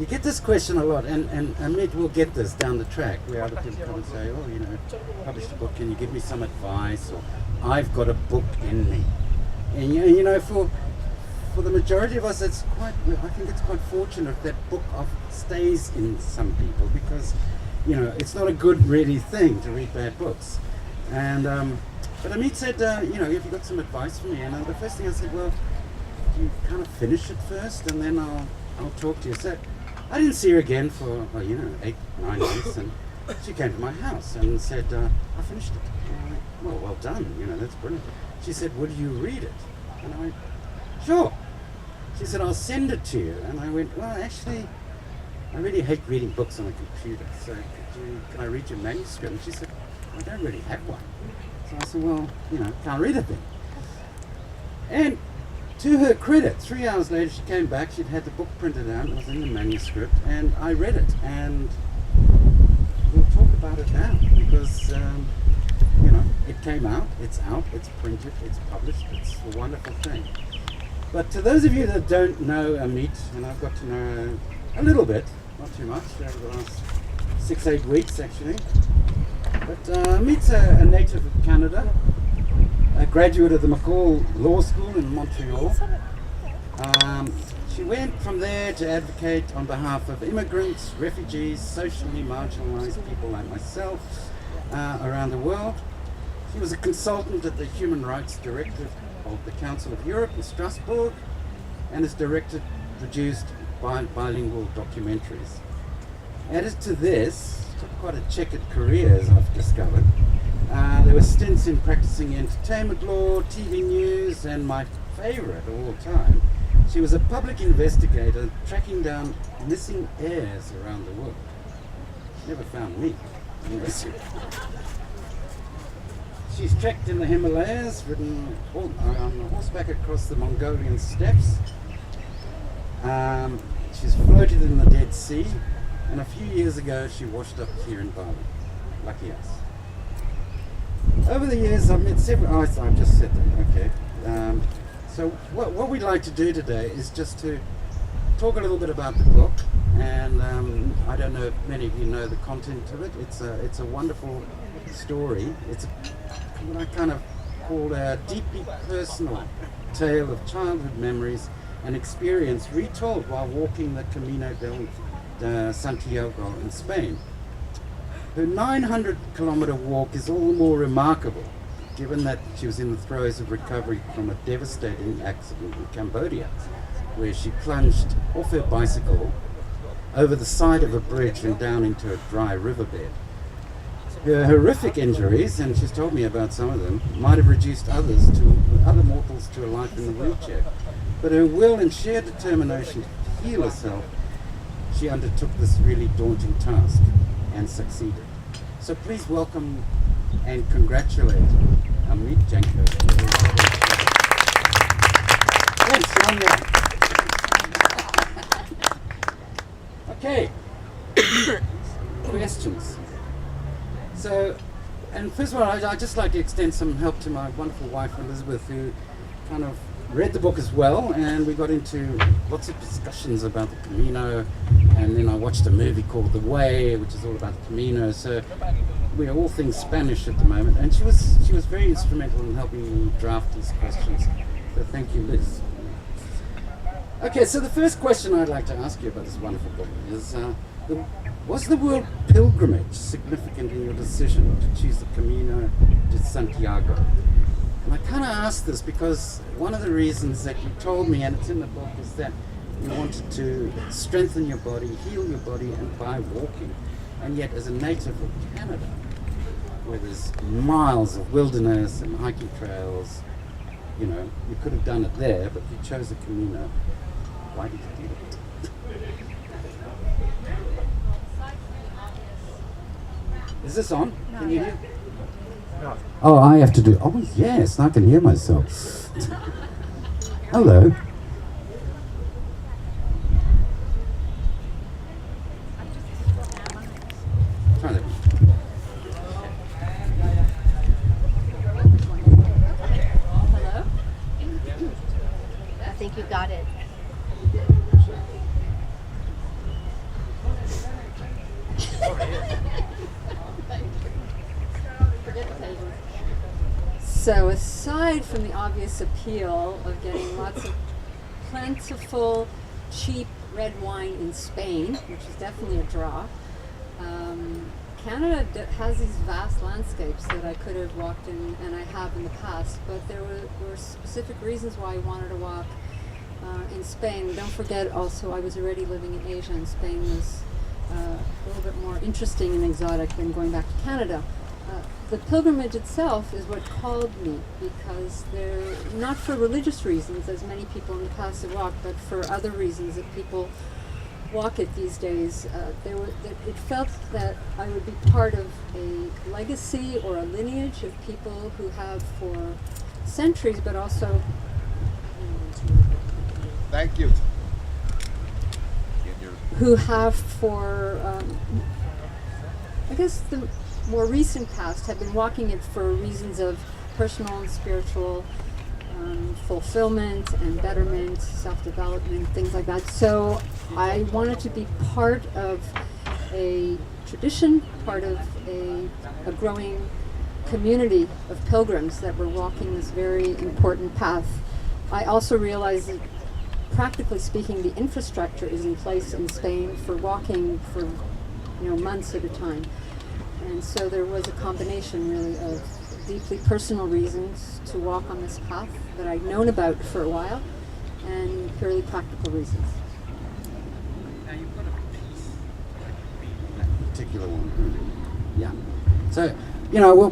You get this question a lot, and Amit will get this down the track where other people come and say, oh, published a book, can you give me some advice? Or I've got a book in me. And for the majority of us, I think it's quite fortunate that book stays in some people because, it's not a good really thing to read bad books. And but Amit said, have you got some advice for me? And the first thing I said, well, you kind of finish it first, and then I'll talk to you. So I didn't see her again for 8, 9 months, and she came to my house and said, I finished it. And I went, well done, that's brilliant. She said, would you read it? And I went, sure. She said, I'll send it to you. And I went, well, actually, I really hate reading books on a computer, so can I read your manuscript? And she said, I don't really have one. So I said, well, can't read it then. And to her credit, 3 hours later she came back, she'd had the book printed out, it was in the manuscript, and I read it. And we'll talk about it now, because, it came out, it's printed, it's published, it's a wonderful thing. But to those of you that don't know Amit, and I've got to know a little bit, not too much, over the last 6-8 weeks actually. But Amit's a native of Canada, a graduate of the McCall Law School in Montreal. She went from there to advocate on behalf of immigrants, refugees, socially marginalized people like myself around the world. She was a consultant at the Human Rights Directive of the Council of Europe in Strasbourg and has produced bilingual documentaries. Added to this, took quite a checkered career as I've discovered. There were stints in practicing entertainment law, TV news, and my favorite of all time, she was a public investigator tracking down missing heirs around the world. She never found me. She's trekked in the Himalayas, ridden on horseback across the Mongolian steppes. She's floated in the Dead Sea, and a few years ago she washed up here in Bali. Lucky us. Over the years I've met several... Oh, I've just said that, okay. So what we'd like to do today is just to talk a little bit about the book, and I don't know if many of you know the content of it. It's a wonderful story. It's what I kind of call a deeply personal tale of childhood memories and experience retold while walking the Camino de Santiago in Spain. Her 900-kilometer walk is all the more remarkable given that she was in the throes of recovery from a devastating accident in Cambodia, where she plunged off her bicycle over the side of a bridge and down into a dry riverbed. Her horrific injuries, and she's told me about some of them, might have reduced other mortals to a life in the wheelchair. But her will and sheer determination to heal herself, she undertook this really daunting task and succeeded. So please welcome and congratulate Amit Janco. Thanks, Sonia. Okay. Questions. So, and first of all, I'd just like to extend some help to my wonderful wife, Elizabeth, who kind of read the book as well, and we got into lots of discussions about the Camino, and then I watched a movie called The Way, which is all about the Camino. So we're all things Spanish at the moment, and she was very instrumental in helping me draft these questions. So thank you, Liz. Okay, so the first question I'd like to ask you about this wonderful book is, was the world pilgrimage significant in your decision to choose the Camino de Santiago? And I kind of asked this because one of the reasons that you told me, and it's in the book, is that you wanted to strengthen your body, heal your body, and by walking. And yet, as a native of Canada, where there's miles of wilderness and hiking trails, you could have done it there, but you chose the Camino. Why did you do it? Is this on? No, Can you hear? No. Oh, I have to do. Oh, yes, I can hear myself. Hello. Try that. Hello? I think you got it. So aside from the obvious appeal of getting lots of plentiful, cheap red wine in Spain, which is definitely a draw, Canada has these vast landscapes that I could have walked in, and I have in the past, but there were specific reasons why I wanted to walk in Spain. Don't forget also I was already living in Asia, and Spain was a little bit more interesting and exotic than going back to Canada. The pilgrimage itself is what called me, because they're not for religious reasons, as many people in the past have walked, but for other reasons that people walk it these days. It felt that I would be part of a legacy or a lineage of people who have for centuries, but also... Thank you. Who have for, I guess the more recent past, have been walking it for reasons of personal and spiritual fulfillment and betterment, self-development, things like that. So I wanted to be part of a tradition, part of a growing community of pilgrims that were walking this very important path. I also realized that, practically speaking, the infrastructure is in place in Spain for walking for months at a time. And so there was a combination really of deeply personal reasons to walk on this path that I'd known about for a while, and purely practical reasons. Now you've got a piece, that particular one. Yeah. So,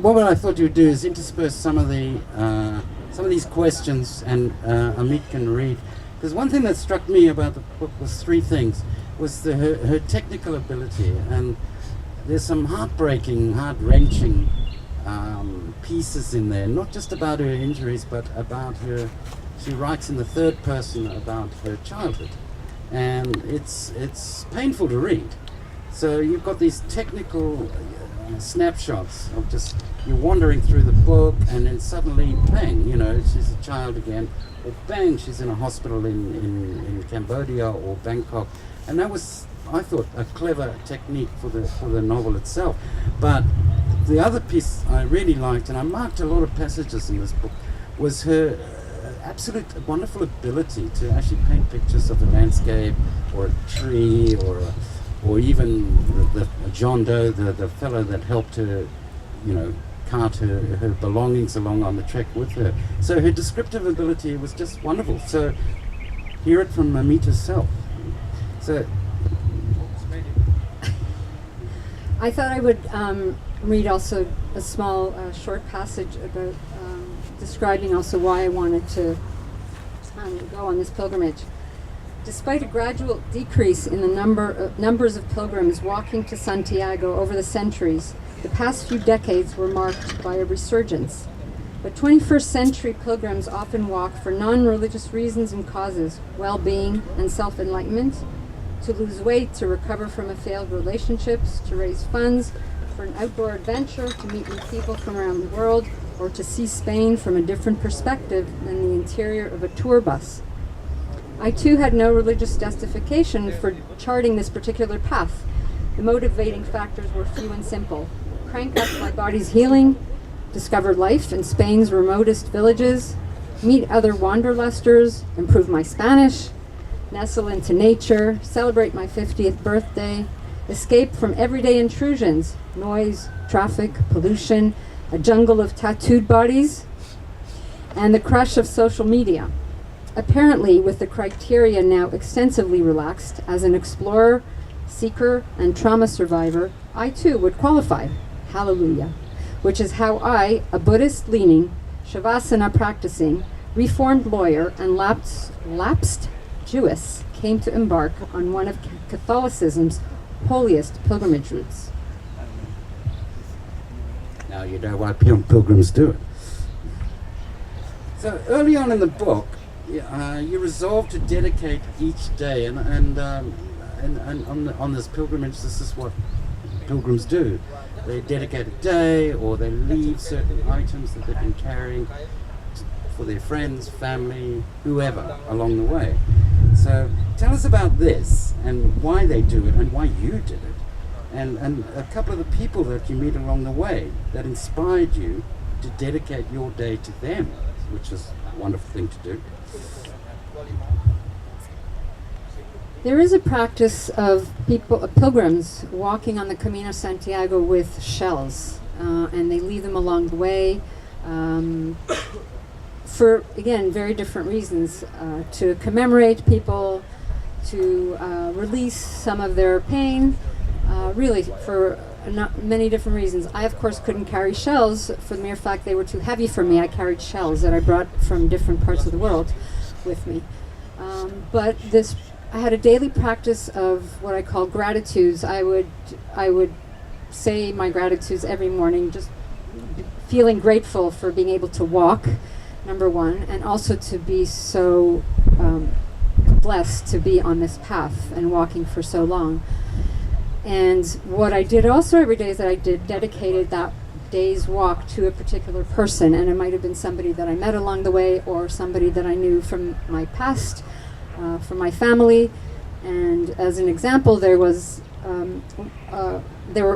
what I thought you'd do is intersperse some of these questions, and Amit can read. Because one thing that struck me about the book was three things. Was her technical ability, and there's some heartbreaking, heart-wrenching pieces in there, not just about her injuries, but about her. She writes in the third person about her childhood, and it's painful to read. So you've got these technical snapshots of just you're wandering through the book, and then suddenly, bang! She's a child again, or bang! She's in a hospital in Cambodia or Bangkok, and that was, I thought, a clever technique for the novel itself. But the other piece I really liked, and I marked a lot of passages in this book, was her absolute wonderful ability to actually paint pictures of a landscape or a tree or even the John Doe, the fellow that helped her, cart her belongings along on the trek with her. So her descriptive ability was just wonderful. So hear it from Amit herself. So I thought I would read also a small short passage about describing also why I wanted to go on this pilgrimage. Despite a gradual decrease in the numbers of pilgrims walking to Santiago over the centuries, the past few decades were marked by a resurgence. But 21st century pilgrims often walk for non-religious reasons and causes: well-being and self-enlightenment, to lose weight, to recover from a failed relationships, to raise funds for an outdoor adventure, to meet new people from around the world, or to see Spain from a different perspective than the interior of a tour bus. I too had no religious justification for charting this particular path. The motivating factors were few and simple: crank up my body's healing, discover life in Spain's remotest villages, meet other wanderlusters, improve my Spanish, nestle into nature, celebrate my 50th birthday, escape from everyday intrusions, noise, traffic, pollution, a jungle of tattooed bodies, and the crush of social media. Apparently, with the criteria now extensively relaxed, as an explorer, seeker, and trauma survivor, I too would qualify. Hallelujah. Which is how I, a Buddhist-leaning, Shavasana practicing, reformed lawyer, and lapsed Jewess, came to embark on one of Catholicism's holiest pilgrimage routes. now you know why pilgrims do it. So early on in the book, you resolve to dedicate each day, and on this pilgrimage, this is what pilgrims do. They dedicate a day, or they leave certain items that they've been carrying for their friends, family, whoever along the way. So tell us about this and why they do it and why you did it, and a couple of the people that you meet along the way that inspired you to dedicate your day to them, which is a wonderful thing to do. There is a practice of pilgrims walking on the Camino Santiago with shells, and they leave them along the way for, again, very different reasons, to commemorate people, to release some of their pain, really for many different reasons. I, of course, couldn't carry shells for the mere fact they were too heavy for me. I carried shells that I brought from different parts of the world with me. But I had a daily practice of what I call gratitudes. I would say my gratitudes every morning, just feeling grateful for being able to walk, number one, and also to be so blessed to be on this path and walking for so long. And what I did also every day is that I dedicated that day's walk to a particular person, and it might have been somebody that I met along the way or somebody that I knew from my past, from my family. And as an example, there were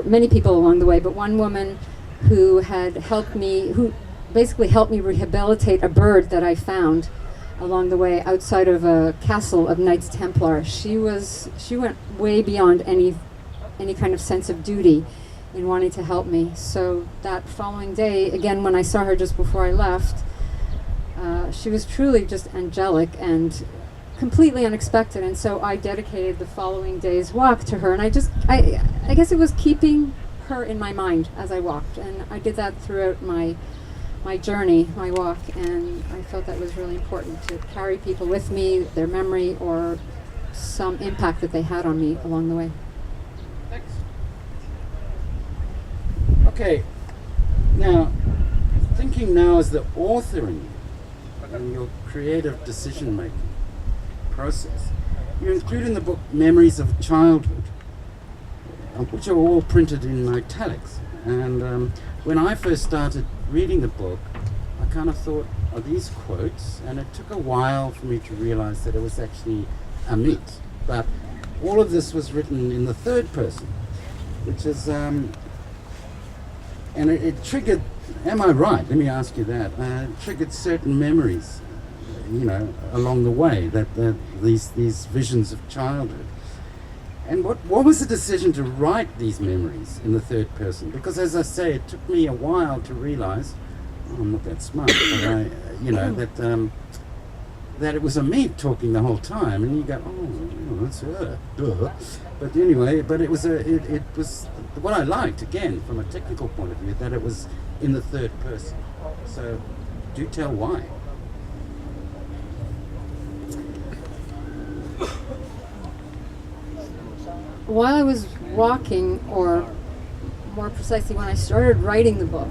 many people along the way, but one woman who basically helped me rehabilitate a bird that I found along the way outside of a castle of Knights Templar. She went way beyond any kind of sense of duty in wanting to help me. So that following day, again, when I saw her just before I left, she was truly just angelic and completely unexpected. And so I dedicated the following day's walk to her. And I guess it was keeping her in my mind as I walked. And I did that throughout my journey, my walk. And I felt that was really important, to carry people with me, their memory, or some impact that they had on me along the way. Thanks. Okay, now, thinking now as the author in you and your creative decision-making process, you include in the book memories of childhood, which are all printed in italics. And when I first started reading the book, I kind of thought, are these quotes? And it took a while for me to realize that it was actually Amit. But all of this was written in the third person, which is, and it triggered, am I right? Let me ask you that. It triggered certain memories, along the way, that these visions of childhood. And what was the decision to write these memories in the third person? Because as I say, it took me a while to realize, I'm not that smart, but that it was a me talking the whole time, and you go, oh, that's her, duh. But anyway, it was what I liked, again, from a technical point of view, that it was in the third person. So, do tell why. While I was walking, or more precisely when I started writing the book,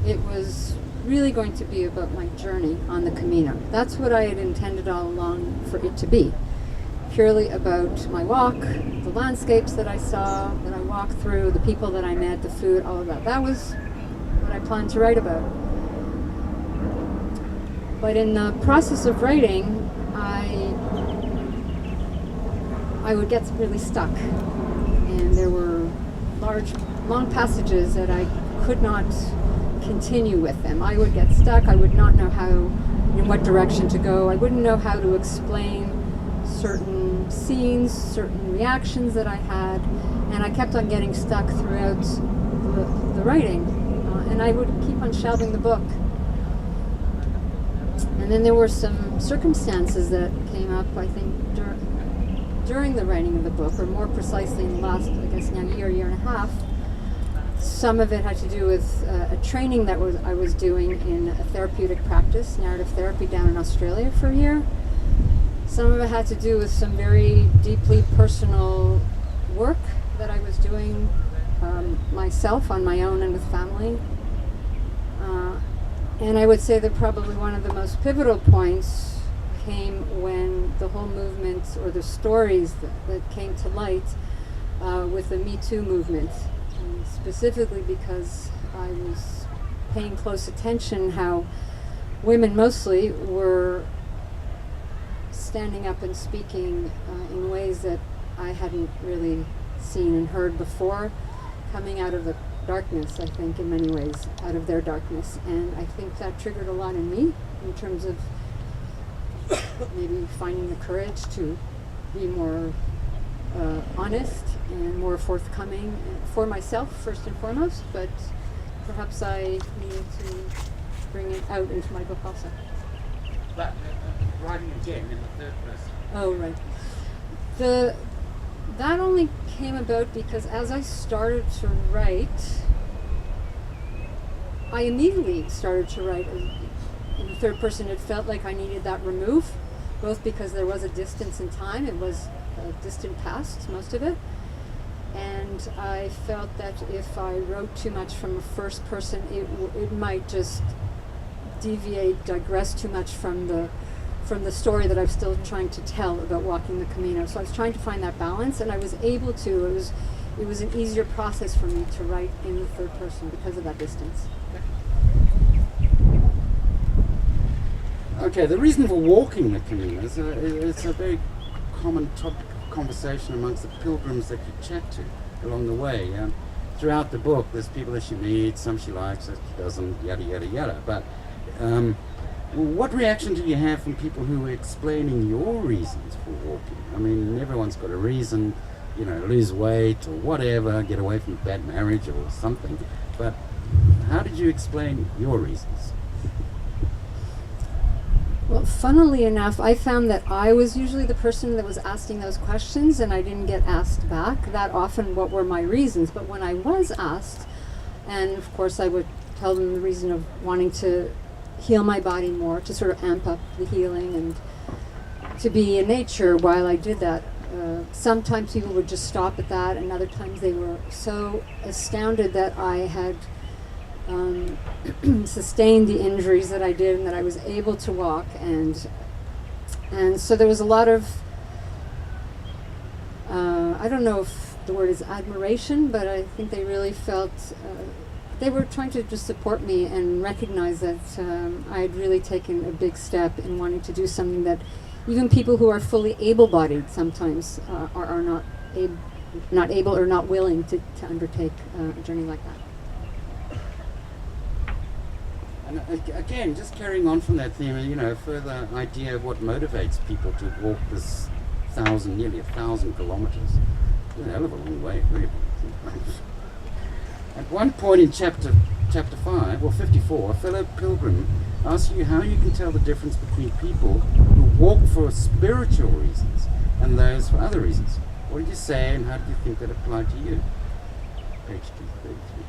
it was really going to be about my journey on the Camino. That's what I had intended all along for it to be. Purely about my walk, the landscapes that I saw, that I walked through, the people that I met, the food, all of that. That was what I planned to write about. But in the process of writing, I would get really stuck, and there were long passages that I could not continue with them. I would get stuck. I would not know in what direction to go. I wouldn't know how to explain certain scenes, certain reactions that I had, and I kept on getting stuck throughout the writing, and I would keep on shelving the book. And then there were some circumstances that came up, I think, during the writing of the book, or more precisely in the last, I guess, year and a half. Some of it had to do with a training that I was doing in a therapeutic practice, narrative therapy, down in Australia for a year. Some of it had to do with some very deeply personal work that I was doing myself on my own and with family. And I would say that probably one of the most pivotal points came when the whole movement, or the stories that came to light with the Me Too movement. And specifically because I was paying close attention how women mostly were standing up and speaking in ways that I hadn't really seen and heard before, coming out of the darkness, I think, in many ways, out of their darkness. And I think that triggered a lot in me in terms of maybe finding the courage to be more honest and more forthcoming for myself, first and foremost, but perhaps I need to bring it out into my book also. But writing again in the third person. Oh, right. That only came about because as I started to write, I immediately started to write in the third person. It felt like I needed that remove, both because there was a distance in time. It was a distant past, most of it. And I felt that if I wrote too much from a first person, it might just digress too much from the story that I'm still trying to tell about walking the Camino. So I was trying to find that balance, and I was able to. It was an easier process for me to write in the third person because of that distance. Okay, the reason for walking the Camino is it's a very common topic of conversation amongst the pilgrims that you chat to along the way. Throughout the book, there's people that she meets, some she likes, some she doesn't, yada yada yada. But what reaction do you have from people who are explaining your reasons for walking? I mean, everyone's got a reason, lose weight or whatever, get away from a bad marriage or something. But how did you explain your reasons? Well, funnily enough, I found that I was usually the person that was asking those questions, and I didn't get asked back that often what were my reasons. But when I was asked, and of course I would tell them the reason of wanting to heal my body more, to sort of amp up the healing and to be in nature while I did that. Sometimes people would just stop at that, and other times they were so astounded that I had sustained the injuries that I did and that I was able to walk, and so there was a lot of I don't know if the word is admiration, but I think they really felt they were trying to just support me and recognize that I had really taken a big step in wanting to do something that even people who are fully able-bodied sometimes are not able or not willing to undertake a journey like that. And again, just carrying on from that theme, further idea of what motivates people to walk this nearly 1,000 kilometers. It's a hell of a long way, really. At one point in chapter 5, or 54, a fellow pilgrim asks you how you can tell the difference between people who walk for spiritual reasons and those for other reasons. What did you say, and how did you think that applied to you? Page 233.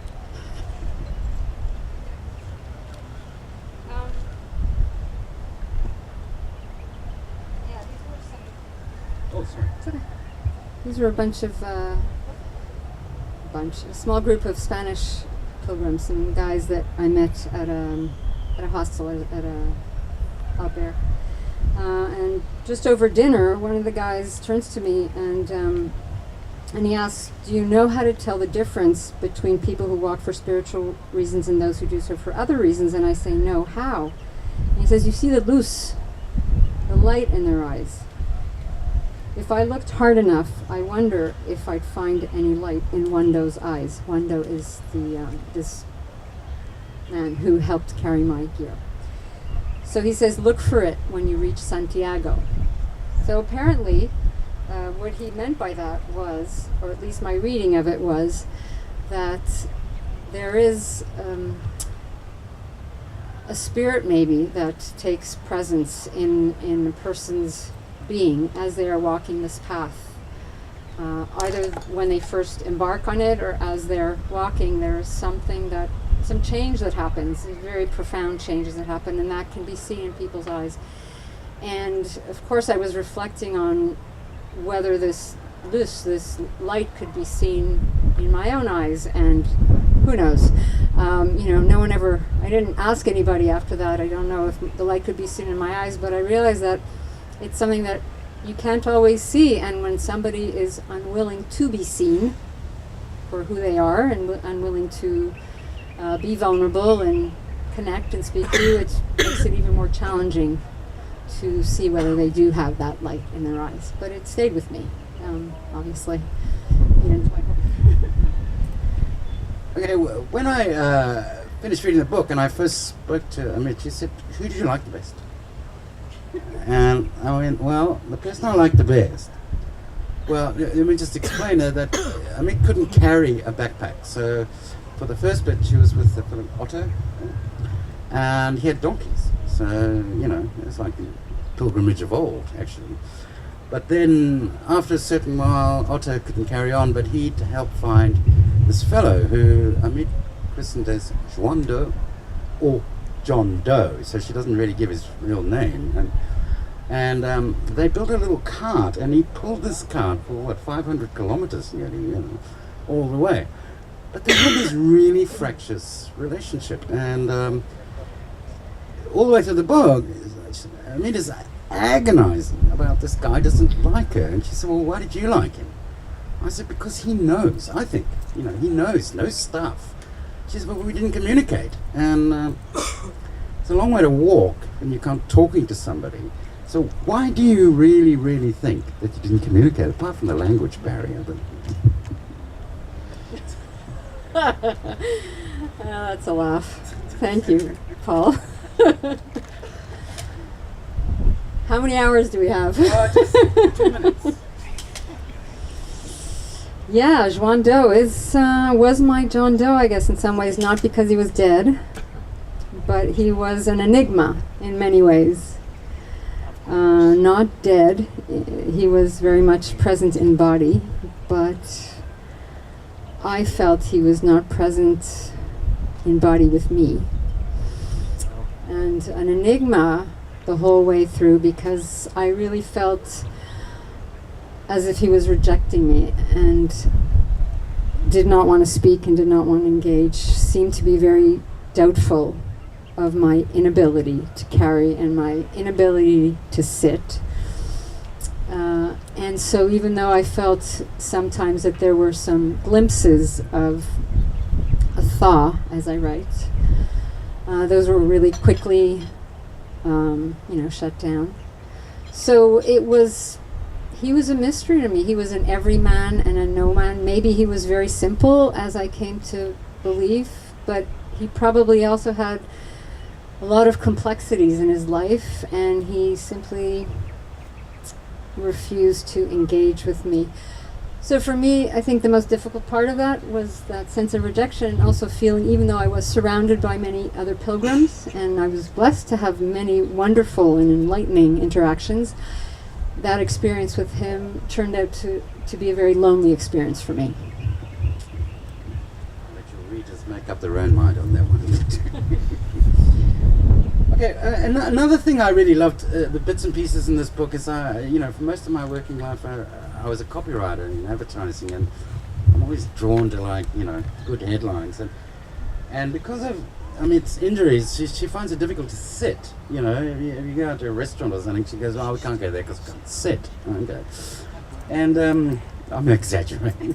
Oh, sorry. It's okay. These were a small group of Spanish pilgrims, some guys that I met at a hostel at a out there. And just over dinner, one of the guys turns to me and he asks, "Do you know how to tell the difference between people who walk for spiritual reasons and those who do so for other reasons?" And I say, "No, how?" And he says, "You see the luz, the light in their eyes. If I looked hard enough, I wonder if I'd find any light in Wando's eyes." Wando is this man who helped carry my gear. So he says, "Look for it when you reach Santiago." So apparently, what he meant by that was, or at least my reading of it was, that there is a spirit maybe that takes presence in a person's being as they are walking this path. Either when they first embark on it or as they're walking, there's some change that happens, very profound changes that happen, and that can be seen in people's eyes. And of course I was reflecting on whether this light could be seen in my own eyes, and who knows. No one ever, I didn't ask anybody after that. I don't know if the light could be seen in my eyes, but I realized that it's something that you can't always see, and when somebody is unwilling to be seen for who they are and unwilling to be vulnerable and connect and speak to you, it makes it even more challenging to see whether they do have that light in their eyes. But it stayed with me, obviously. Okay, when I finished reading the book and I first spoke to Amit, she said, "Who did you like the best?" And I went, "Well, the person I liked the best." Well, let me just explain that Amit couldn't carry a backpack, so for the first bit she was with the Otto, and he had donkeys. So it was like the pilgrimage of old, actually. But then, after a certain while, Otto couldn't carry on, but he'd help find this fellow who Amit christened as Juan Doe, or John Doe, so she doesn't really give his real name. And they built a little cart, and he pulled this cart for 500 kilometers nearly, all the way. But they had this really fractious relationship, and all the way through the book, Amit is agonizing about this guy doesn't like her. And she said, "Well, why did you like him?" I said, "Because he knows, I think. He knows stuff." She said, "Well, we didn't communicate." And it's a long way to walk when you can't talking to somebody. So why do you really, really think that you didn't communicate, apart from the language barrier? That's a laugh. Thank you, Paul. How many hours do we have? Just 2 minutes. Yeah, Juan Doe was my John Doe, I guess, in some ways, not because he was dead, but he was an enigma in many ways. Not dead, he was very much present in body, but I felt he was not present in body with me. And an enigma the whole way through, because I really felt as if he was rejecting me and did not want to speak and did not want to engage, seemed to be very doubtful of my inability to carry and my inability to sit. And so even though I felt sometimes that there were some glimpses of a thaw as I write, those were really quickly shut down. So he was a mystery to me. He was an everyman and a no man. Maybe he was very simple, as I came to believe, but he probably also had a lot of complexities in his life, and he simply refused to engage with me. So for me, I think the most difficult part of that was that sense of rejection, and also feeling, even though I was surrounded by many other pilgrims, and I was blessed to have many wonderful and enlightening interactions, that experience with him turned out to be a very lonely experience for me. I'll let your readers make up their own mind on that one. Okay, another thing I really loved, the bits and pieces in this book is, for most of my working life, I was a copywriter in advertising, and I'm always drawn to good headlines, and because of Amit's injuries, she finds it difficult to sit. If you go out to a restaurant or something, she goes, "Oh, we can't go there because we can't sit." Okay, and I'm exaggerating,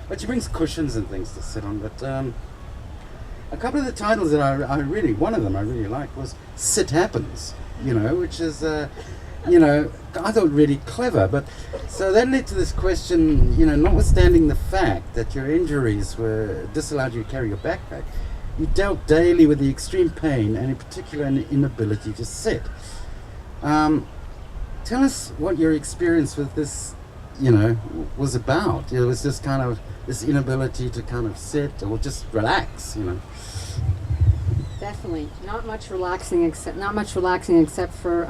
but she brings cushions and things to sit on. But a couple of the titles that one of them I really liked was "Sit Happens," which is I thought really clever. But so that led to this question, notwithstanding the fact that your injuries disallowed you to carry your backpack, you dealt daily with the extreme pain and in particular an inability to sit. Tell us what your experience with this, was about. It was just kind of this inability to kind of sit or just relax, Definitely not much relaxing except for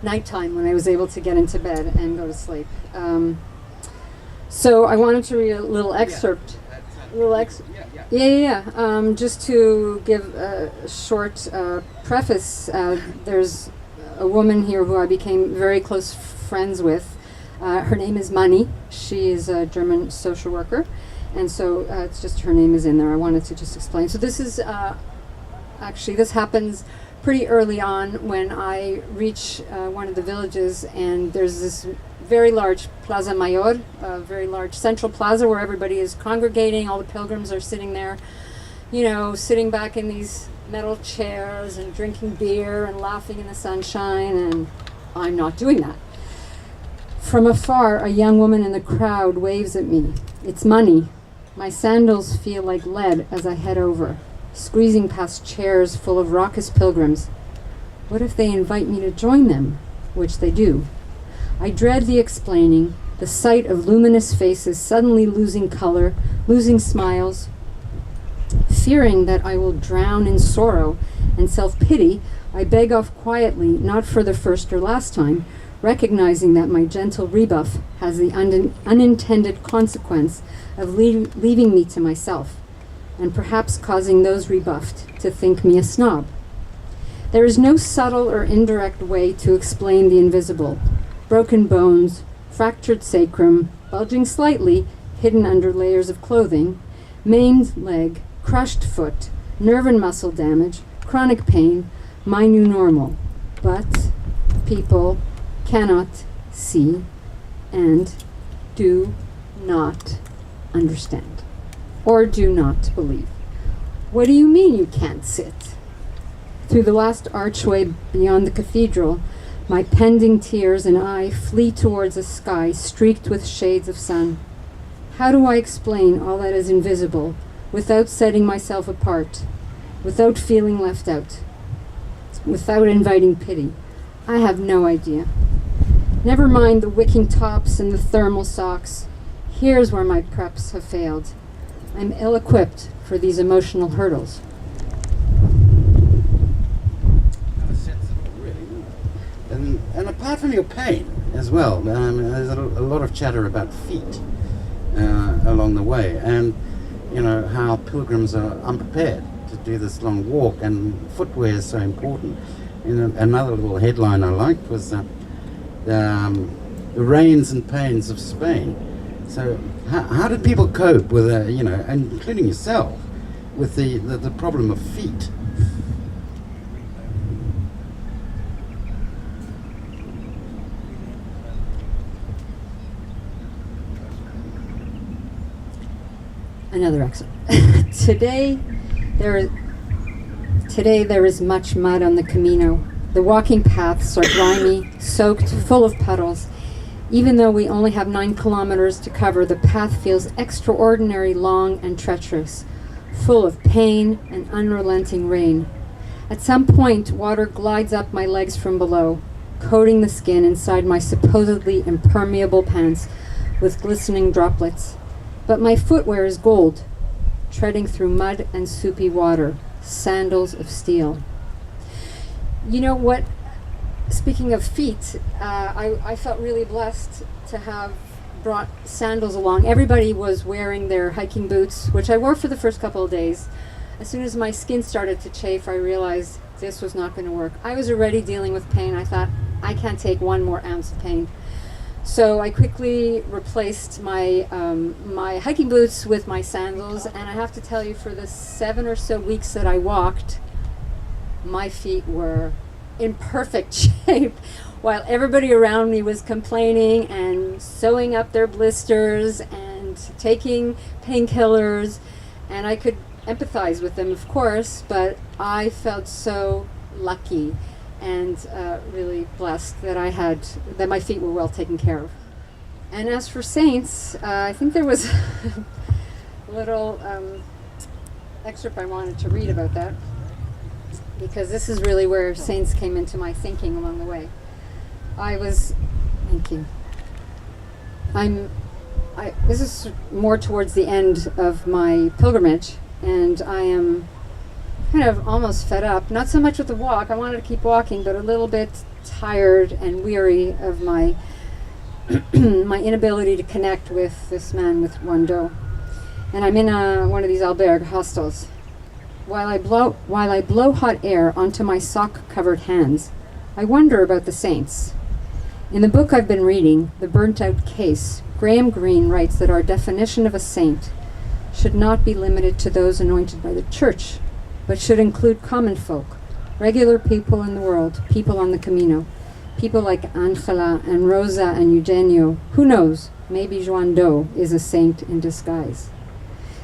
nighttime, when I was able to get into bed and go to sleep. So I wanted to read a little excerpt. Just to give a short preface, there's a woman here who I became very close friends with. Her name is Mani. She is a German social worker, and so it's just her name is in there. I wanted to just explain. So this is this happens pretty early on when I reach one of the villages, and there's this very large Plaza Mayor, a very large central plaza where everybody is congregating. All the pilgrims are sitting there, sitting back in these metal chairs and drinking beer and laughing in the sunshine, and I'm not doing that. From afar, a young woman in the crowd waves at me. It's Mani. My sandals feel like lead as I head over, squeezing past chairs full of raucous pilgrims. What if they invite me to join them? Which they do. I dread the explaining, the sight of luminous faces suddenly losing color, losing smiles. Fearing that I will drown in sorrow and self-pity, I beg off quietly, not for the first or last time, recognizing that my gentle rebuff has the unintended consequence of leaving me to myself, and perhaps causing those rebuffed to think me a snob. There is no subtle or indirect way to explain the invisible. Broken bones, fractured sacrum, bulging slightly, hidden under layers of clothing, maimed leg, crushed foot, nerve and muscle damage, chronic pain, my new normal. But people cannot see and do not understand or do not believe. What do you mean you can't sit? Through the last archway beyond the cathedral, my pending tears and I flee towards a sky streaked with shades of sun. How do I explain all that is invisible without setting myself apart, without feeling left out, without inviting pity? I have no idea. Never mind the wicking tops and the thermal socks. Here's where my preps have failed. I'm ill-equipped for these emotional hurdles. And apart from your pain as well, there's a lot of chatter about feet along the way, and you know how pilgrims are unprepared to do this long walk, and footwear is so important. You know, another little headline I liked was the rains and pains of Spain. So how did people cope with, you know, and including yourself, with the problem of feet? Another excerpt. Today there is much mud on the Camino. The walking paths are grimy, soaked, full of puddles. Even though we only have 9 kilometers to cover, the path feels extraordinarily long and treacherous, full of pain and unrelenting rain. At some point, water glides up my legs from below, coating the skin inside my supposedly impermeable pants with glistening droplets. But my footwear is gold, treading through mud and soupy water, sandals of steel. You know what? Speaking of feet, I felt really blessed to have brought sandals along. Everybody was wearing their hiking boots, which I wore for the first couple of days. As soon as my skin started to chafe, I realized this was not going to work. I was already dealing with pain. I thought, I can't take 1 more ounce of pain. So I quickly replaced my my hiking boots with my sandals, and I have to tell you, for the 7 or so weeks that I walked, my feet were in perfect shape, while everybody around me was complaining and sewing up their blisters and taking painkillers, and I could empathize with them, of course, but I felt so lucky and really blessed that that my feet were well taken care of. And as for saints, I think there was a little excerpt I wanted to read about that, because this is really where saints came into my thinking along the way. Thank you. This is more towards the end of my pilgrimage, and I am kind of almost fed up, not so much with the walk, I wanted to keep walking, but a little bit tired and weary of my my inability to connect with this man with one doe. And I'm in one of these albergue hostels. While I blow hot air onto my sock-covered hands, I wonder about the saints. In the book I've been reading, The Burnt-Out Case, Graham Greene writes that our definition of a saint should not be limited to those anointed by the church, but should include common folk, regular people in the world, people on the Camino, people like Angela and Rosa and Eugenio. Who knows, maybe Juan Do is a saint in disguise.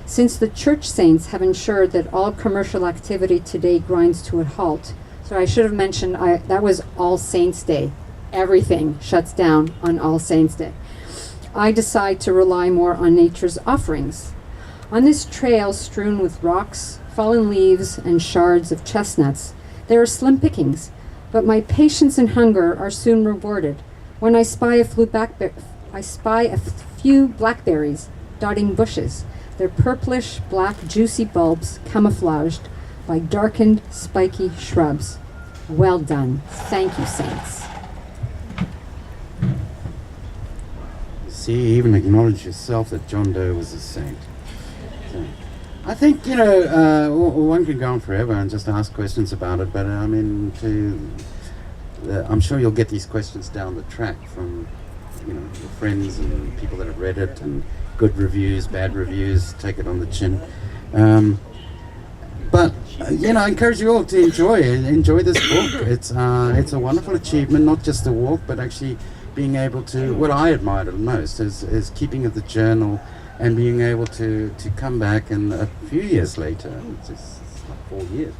Since the church saints have ensured that all commercial activity today grinds to a halt, so I should have mentioned that was All Saints Day. Everything shuts down on All Saints Day. I decide to rely more on nature's offerings. On this trail strewn with rocks, fallen leaves, and shards of chestnuts, there are slim pickings, but my patience and hunger are soon rewarded when I spy a few blackberries dotting bushes, their purplish black juicy bulbs camouflaged by darkened spiky shrubs. Well done. Thank you, saints. See, you even acknowledge yourself that John Doe was a saint. So, I think, one can go on forever and just ask questions about it, but I'm sure you'll get these questions down the track from, your friends and people that have read it, and good reviews, bad reviews, take it on the chin. But I encourage you all to enjoy this book. It's a wonderful achievement, not just the walk, but actually being able to, what I admired the most is keeping of the journal and being able to come back and a few years later, it's like 5 years,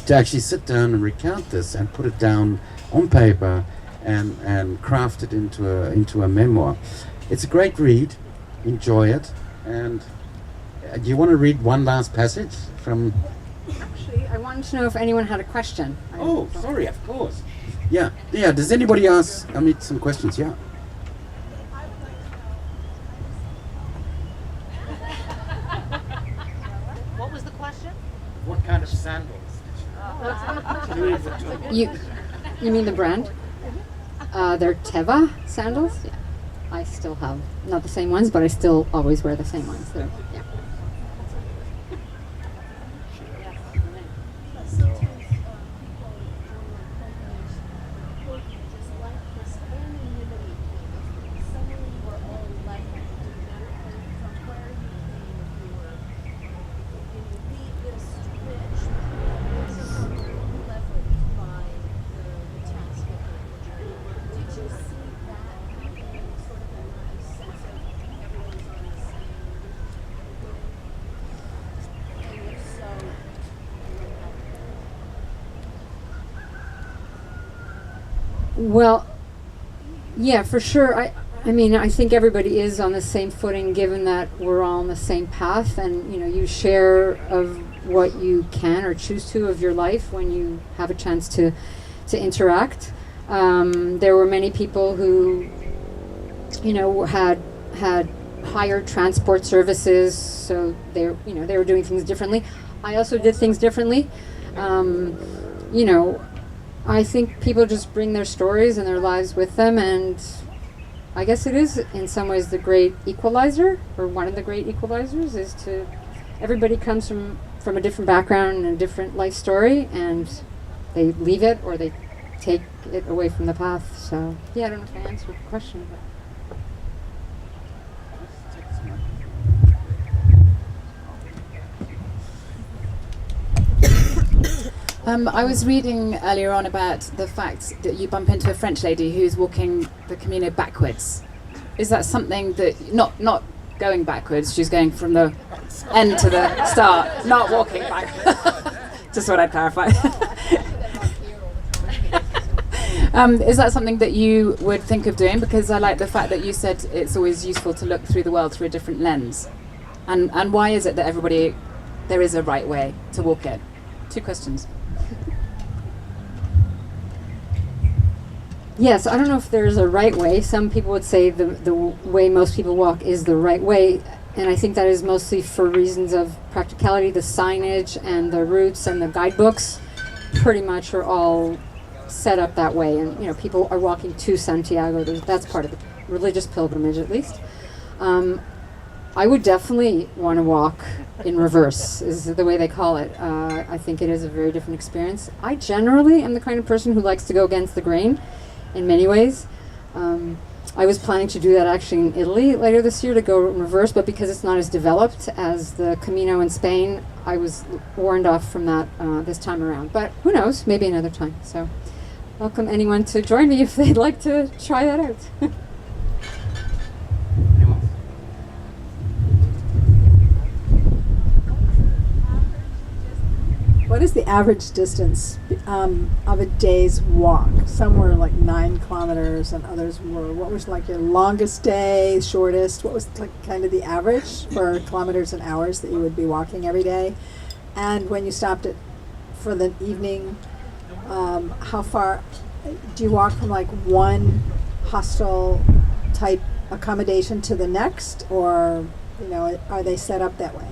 to actually sit down and recount this and put it down on paper and craft it into a memoir. It's a great read. Enjoy it. And do you want to read one last passage from? Actually, I wanted to know if anyone had a question. Oh, sorry, of course. Yeah. Does anybody ask Amit some questions? Yeah. What was the question? What kind of sandals? You mean the brand? They're Teva sandals. Yeah. I still have not the same ones, but I still always wear the same ones. Yeah. Well, yeah, for sure. I think everybody is on the same footing, given that we're all on the same path, and you share of what you can or choose to of your life when you have a chance to interact. There were many people who, had hired transport services, so they were doing things differently. I also did things differently. I think people just bring their stories and their lives with them, and I guess it is in some ways the great equalizer, or one of the great equalizers, is to everybody comes from a different background and a different life story, and they leave it or they take it away from the path. So yeah, I don't know if I answered the question, but I was reading earlier on about the fact that you bump into a French lady who's walking the Camino backwards. Is that something that, not going backwards, she's going from the end to the start, not walking backwards. Just thought I'd clarify. Is that something that you would think of doing? Because I like the fact that you said it's always useful to look through the world through a different lens. And why is it that there is a right way to walk it? 2 questions. yes, I don't know if there's a right way. Some people would say the way most people walk is the right way, and I think that is mostly for reasons of practicality. The signage and the routes and the guidebooks pretty much are all set up that way, and people are walking to Santiago. That's part of the religious pilgrimage, at least. I would definitely want to walk in reverse, is the way they call it. I think it is a very different experience. I generally am the kind of person who likes to go against the grain in many ways. I was planning to do that actually in Italy later this year, to go in reverse, but because it's not as developed as the Camino in Spain, I was warned off from that this time around. But who knows, maybe another time. So welcome anyone to join me if they'd like to try that out. What is the average distance of a day's walk? Some were like 9 kilometers and others were, what was like your longest day, shortest? What was like kind of the average for kilometers and hours that you would be walking every day? And when you stopped it for the evening, how far do you walk from like one hostel type accommodation to the next, or are they set up that way?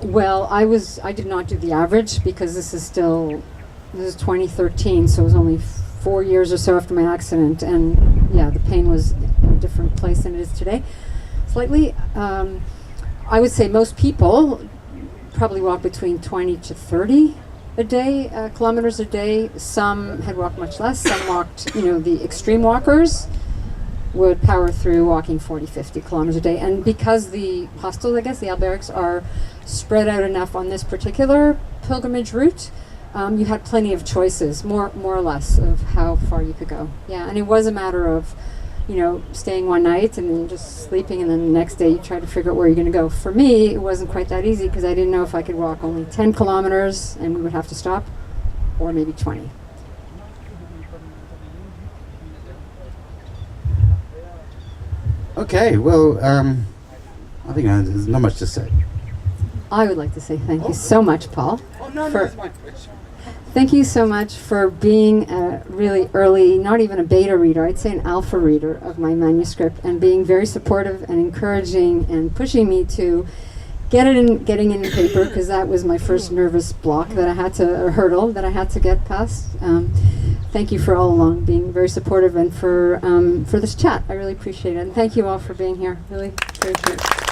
Well, I did not do the average because this is 2013, so it was only 4 years or so after my accident, and yeah, the pain was in a different place than it is today. Slightly, I would say most people probably walk between 20 to 30 a day, kilometers a day. Some had walked much less. Some walked, the extreme walkers would power through walking 40, 50 kilometers a day. And because the hostels, I guess, the albergues are spread out enough on this particular pilgrimage route, you had plenty of choices, more or less, of how far you could go. Yeah, and it was a matter of, staying one night and then just sleeping, and then the next day you try to figure out where you're going to go. For me, it wasn't quite that easy because I didn't know if I could walk only 10 kilometers and we would have to stop, or maybe 20. Okay, well, I think there's not much to say. I would like to say thank you so much, Paul. Oh, no, that's my question. Thank you so much for being a really early, not even a beta reader, I'd say an alpha reader of my manuscript, and being very supportive and encouraging and pushing me to getting in the paper, because that was my first nervous block that I had to, a hurdle that I had to get past. Thank you for all along being very supportive and for this chat. I really appreciate it. And thank you all for being here. Really appreciate it.